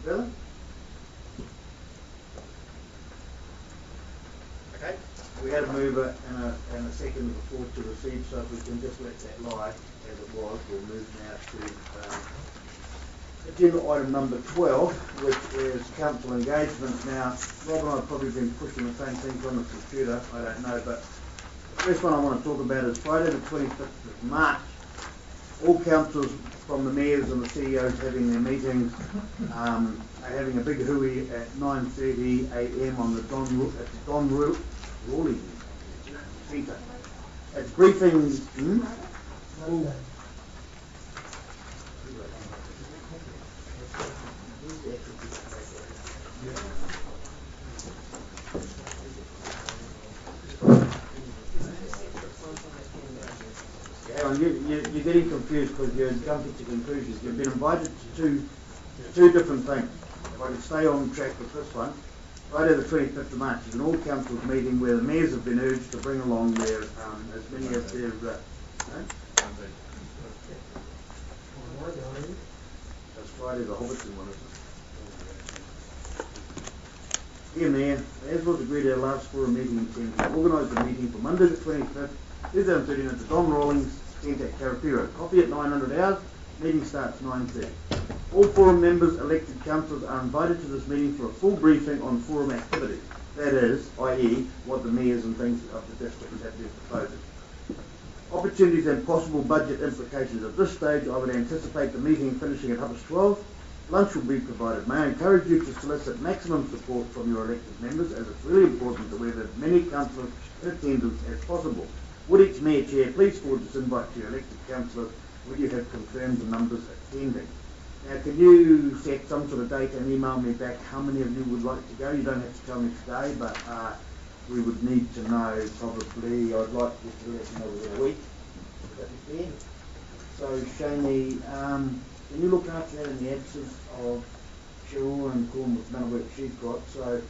Further? Okay. We had a mover and a second before to receive, so if we can just let that lie as it was, we'll move now to agenda item number 12, which is council engagement. Now, Rob and I have probably been pushing the same things on the computer, I don't know, but the first one I want to talk about is Friday the 25th of March. All councils from the mayors and the CEOs having their meetings, are having a big hui at 9:30 a.m. on the Don Rawley Centre. It's briefing. You're getting confused because you're jumping to conclusions. You've been invited to two different things. If I can stay on track with this one, Friday the 25th of March is an all councils meeting where the mayors have been urged to bring along their as many of their. That's Friday the Hobbiton one, isn't it? Dear Mayor, as was agreed at our last forum meeting in Canterbury, we organised a meeting for Monday the 25th, 2013 at the Don Rawlings Centre at Karapiro. Coffee at 900 hours, meeting starts 9:30. All forum members, elected councillors are invited to this meeting for a full briefing on forum activities. That is, i.e. what the mayors and things of the district have been proposing. Opportunities and possible budget implications. At this stage, I would anticipate the meeting finishing at 12:30. Lunch will be provided. May I encourage you to solicit maximum support from your elected members, as it's really important that we have as many councillors in attendance as possible. Would each mayor chair please forward this invite to your elected councillors when you have confirmed the numbers attending? Now, can you set some sort of date and email me back how many of you would like to go? You don't have to tell me today, but we would need to know probably. I'd like you to let me know within a week. Would that be fair? So, Shani, can you look after that in the absence of Cheryl and Corn with none of work she's got? So,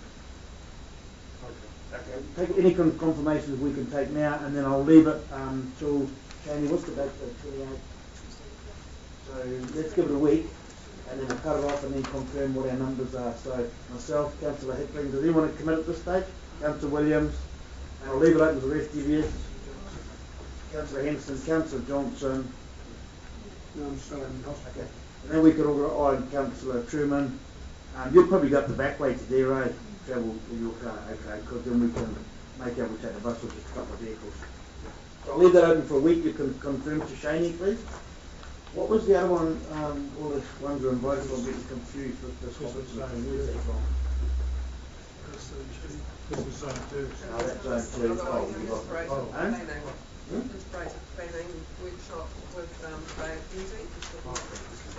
okay. Take any confirmations we can take now, and then I'll leave it till Shani. What's the date? The 28th. So let's give it a week, and then we'll cut it off and then confirm what our numbers are. So myself, Councillor Hickling, does anyone want to commit at this stage? Councillor Williams, and I'll leave it open to the rest of you. Councillor Henderson, Councillor Johnson. No, I'm still in the hospital. Okay. And then we could organise Councillor Truman. You'll probably go up the back way to there, eh? Travel to your car, okay, because then we can make out we take the bus or just a couple of vehicles. So I'll leave that open for a week. You can confirm to Shani, please. What was the other one? All the ones who are invited, I'm getting confused with this one. This is zone 2. Oh, that's zone 2. Oh, you got This planning workshop with Bay of Beauty.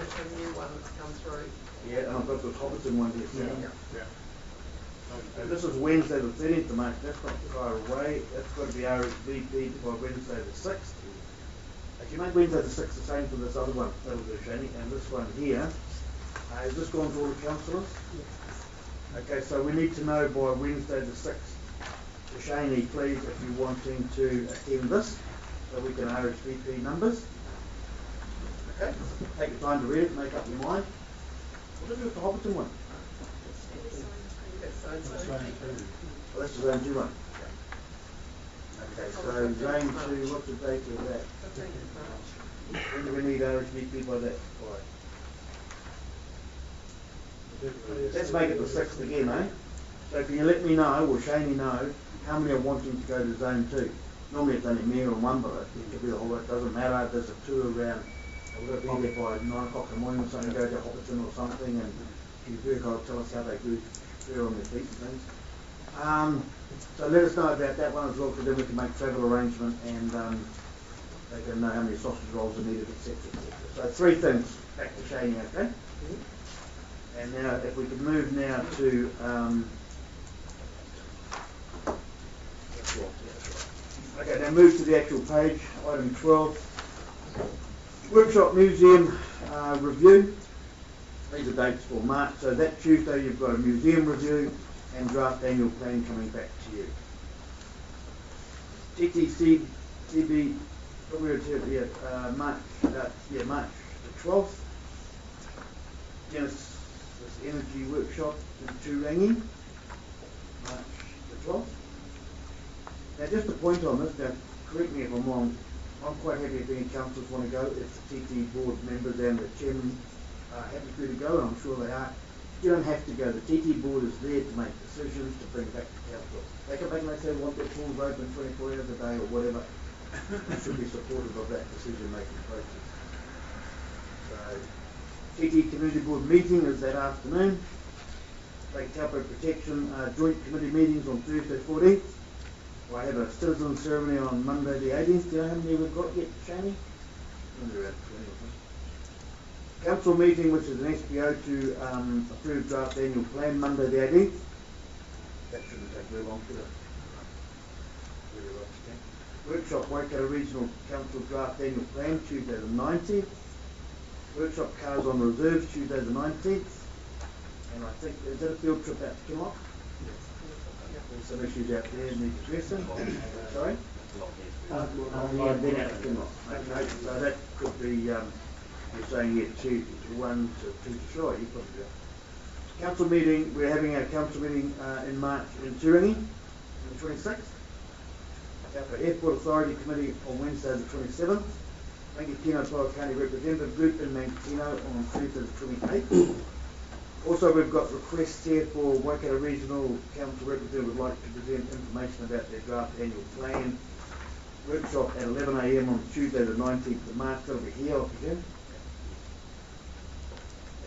It's a new one that's come through. Yeah, and I've got the Hobbiton one here. Yeah. And this is Wednesday the 13th of March. That's not far away. That's got to be RSVP by Wednesday the 6th. If you make Wednesday the 6th the same for this other one, that'll do, Shani. And this one here, is this gone to all the councillors? Yeah. Okay, so we need to know by Wednesday the 6th. So Shani, please, if you're wanting to attend this, so we can RSVP numbers. Okay, take your time to read it, make up your mind. What is it with the Hobbiton one? Well, that's the zone 2 one. Okay, so zone 2, what's the date of that? 15th of March. When do we need RSVP by that? Let's make it the 6th again, eh? So can you let me know, or Shani know, how many are wanting to go to zone 2? Normally it's only me or one, but it could be the whole lot. It doesn't matter. There's a tour around. We've got to be there by 9 o'clock in the morning or something, go to Hobbiton or something, and you will tell us how they do on their feet and things. So let us know about that one as well, because then we can make travel arrangement and they can know how many sausage rolls are needed, etc. So 3 things. Back to Shani, okay? And now, if we could move now to okay, now move to the actual page, item 12. Workshop Museum review. These are dates for March. So that Tuesday you've got a museum review and draft annual plan coming back to you. TTC, CB, March the 12th. Genesis this energy workshop in Turangi, March the 12th. Now just a point on this, now correct me if I'm wrong, I'm quite happy if any councillors want to go, if the TT board members and the chairman are happy for you to go, and I'm sure they are. You don't have to go. The TT board is there to make decisions, to bring back to council. They can make, like they say, want their pools open 24 hours a day or whatever. We should be supportive of that decision-making process. So, TT Community Board meeting is that afternoon. Lake Taupo Protection joint committee meetings on Thursday 14th. I have a citizen ceremony on Monday the 18th. Do you know how many we've got yet, Shani? Maybe around 20 or something. Council meeting, which is an SPO to approve draft annual plan, Monday the 18th. That shouldn't take very long, should it? Workshop, Waikato Regional Council draft annual plan, Tuesday the 19th. Workshop, cars on reserves, Tuesday the 19th. And I think, is that a field trip out to Kinloch? There's some issues out there in the addressing. Sorry? Yeah, then out to Kinloch. Okay, so that could be, you're saying here 2 to 1 to 2 to sure, you probably do. Council meeting, we're having our council meeting in March in Turangi, on the 26th. Taupo Airport Authority Committee on Wednesday the 27th. Mangakino Pouakani Representative Group in Mangakino on Tuesday the 28th. Also, we've got requests here for Waikato Regional Council representative would like to present information about their draft annual plan. Workshop at 11 a.m. on Tuesday the 19th of March. That'll be here, I presume.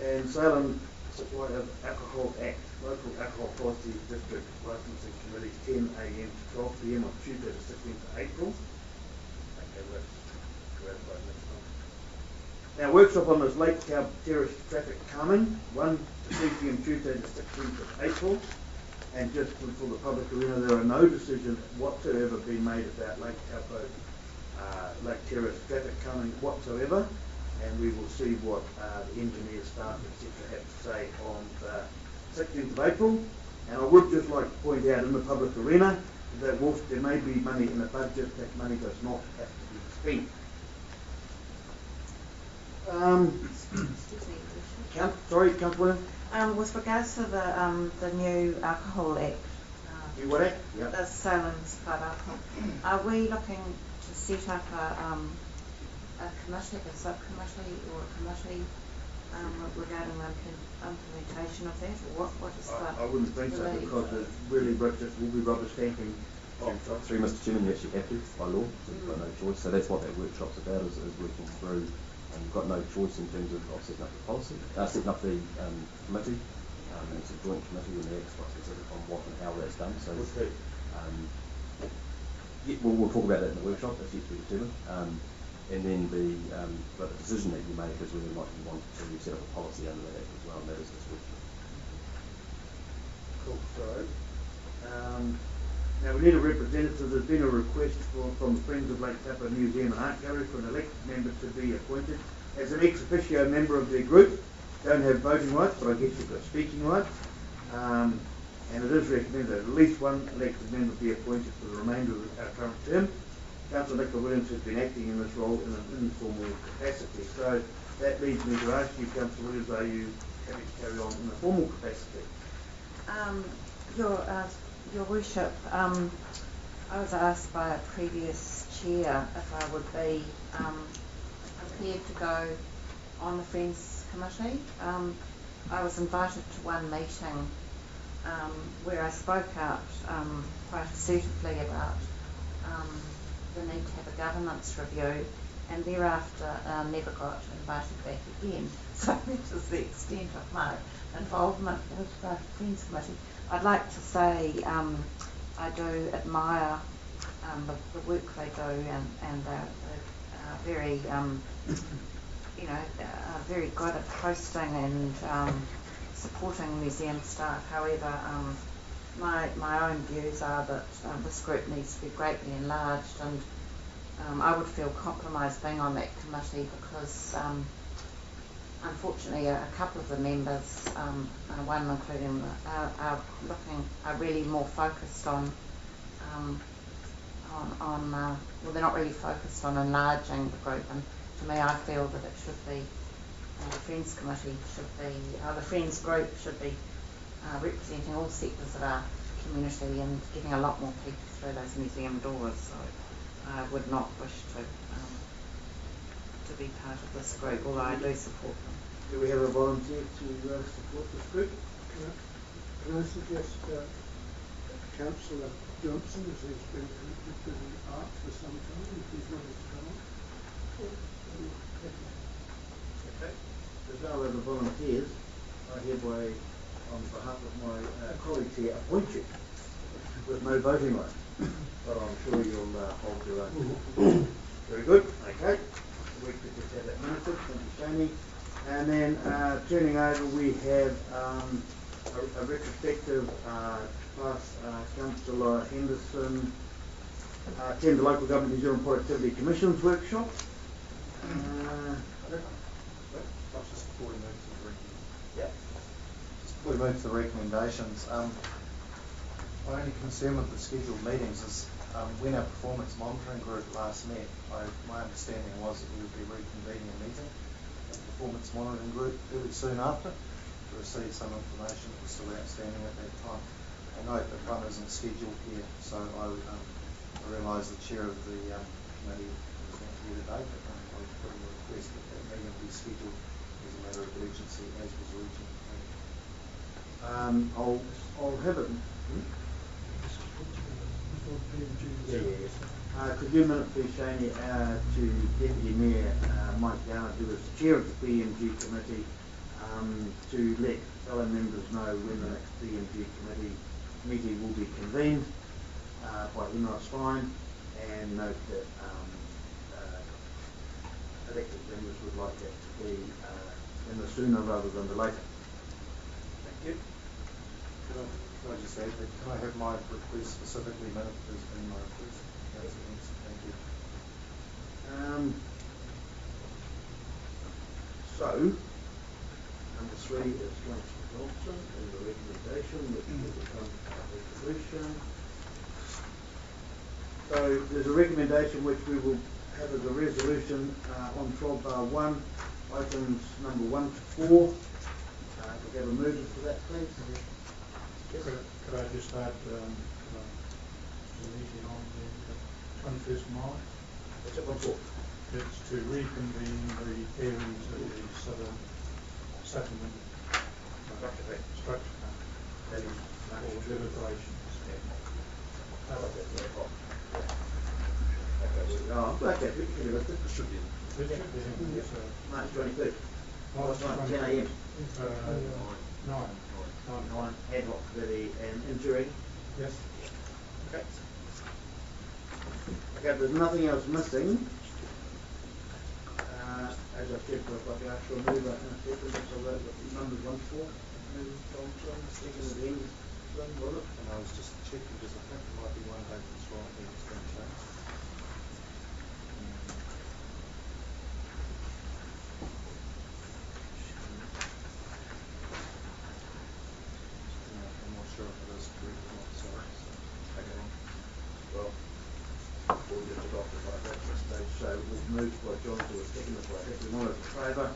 And Salem Supply of Alcohol Act, Local Alcohol Policy District Licensing Committee, 10 a.m. to 12 p.m. on Tuesday the 16th of April. Okay, that's ratified next month. Now, workshop on this Lake Taupo Terrace traffic calming, 1 to 3 p.m. Tuesday the 16th of April. And just for the public arena, there are no decisions whatsoever being made about Lake Taupo, Lake Terrace traffic calming whatsoever. And we will see what the engineer staff, etc. have to say on the 16th of April. And I would just like to point out in the public arena that whilst there may be money in the budget, that money does not have to be spent. Excuse me. Sorry, Councillor. With regards to the new alcohol act, You what act? Yep. the Salem Supply of Alcohol, are we looking to set up a committee, a subcommittee or a committee regarding the implementation of that, or what is I wouldn't think so, because it really will be rubber stamping. Through Mr. Chairman, you actually have to by law, so you've got no choice. So that's what that workshop's about, is working through, and you've got no choice in terms of setting up the policy, setting up the committee, and it's a joint committee, and the experts specific on what and how that's done. So we'll talk about that in the workshop. That's yet to be determined. And then but the decision that you make is whether or not you want to set up a policy under that act as well, and that is this workshop. Cool. So, now we need a representative. There's been a request from the Friends of Lake Taupo Museum and Art Gallery for an elected member to be appointed as an ex officio member of their group. Don't have voting rights, but I guess you've got speaking rights. And it is recommended that at least one elected member be appointed for the remainder of our current term. Councillor Nicola Williams has been acting in this role in an informal capacity. So that leads me to ask you, Councillor Williams, are you happy to carry on in a formal capacity? Your Worship, I was asked by a previous chair if I would be prepared to go on the Friends Committee. I was invited to one meeting where I spoke out quite assertively about the need to have a governance review, and thereafter never got invited back again. So that is the extent of my involvement with the Friends Committee. I'd like to say I do admire the work they do, and they're very, very good at hosting and supporting museum staff. However, my own views are that this group needs to be greatly enlarged, and I would feel compromised being on that committee because unfortunately a couple of the members, one including are really more focused on they're not really focused on enlarging the group, and to me I feel that it should be Friends Committee should be, the Friends Group should be representing all sectors of our community and getting a lot more people through those museum doors. So I would not wish to be part of this group, although I do support them. Do we have a volunteer to support this group? Can I suggest Councillor Johnson, as he's been connected to the art for some time, if he's ready to come on? Okay. There's no other volunteers. I hereby, on behalf of my colleagues here, appoint you with no voting rights. But I'm sure you'll hold your own. Very good. Okay. We could just have that minuted. Thank you, Shani. And then turning over, we have a retrospective class Councillor Henderson attend the Local Government New Zealand Productivity Commission's workshop. Before we move to the recommendations, my only concern with the scheduled meetings is when our performance monitoring group last met, my understanding was that we would be reconvening a meeting, the performance monitoring group, fairly soon after, to receive some information that was still outstanding at that time. I note that one isn't scheduled here, so I realise the chair of the committee is not here today, but I would put in a request that that meeting be scheduled as a matter of urgency, as was originally planned. I'll have it. Could you minute please, Shani, to Deputy Mayor Mike Downer, who is the chair of the PMG committee, to let fellow members know when the next PMG committee meeting will be convened by email fine, and note that elected members would like that to be in the sooner rather than the later. Thank you. Can I just add that, can I have my request specifically minuted as being my request? Thank you. So, number 3 is Councillor Johnson and the recommendation, which will become a resolution. So, there's a recommendation which we will have as a resolution on 12-1, items number 1 to 4. Could we have a mover for that, please? Yes. Could I just add the meeting on the 21st of March? What's it on for? It's to reconvene the hearings of the Southern Settlement Structure or deliberations. Okay, it should be. March 23rd. March 10 a.m. 9. 9 ad hoc committee and injury. Yes. Okay. Okay, there's nothing else missing. As I said, we've got the actual mover and a second, so that numbers 1 to 4. Move Johnson, second of the end, was it? And I was just checking because I think there might be one date that's wrong here that's been changed. I'm not sure if it is correct or not, sorry. Okay. Well, we'll just adopt it like that at this stage. So we've moved by John to a second, if I have to know in favour.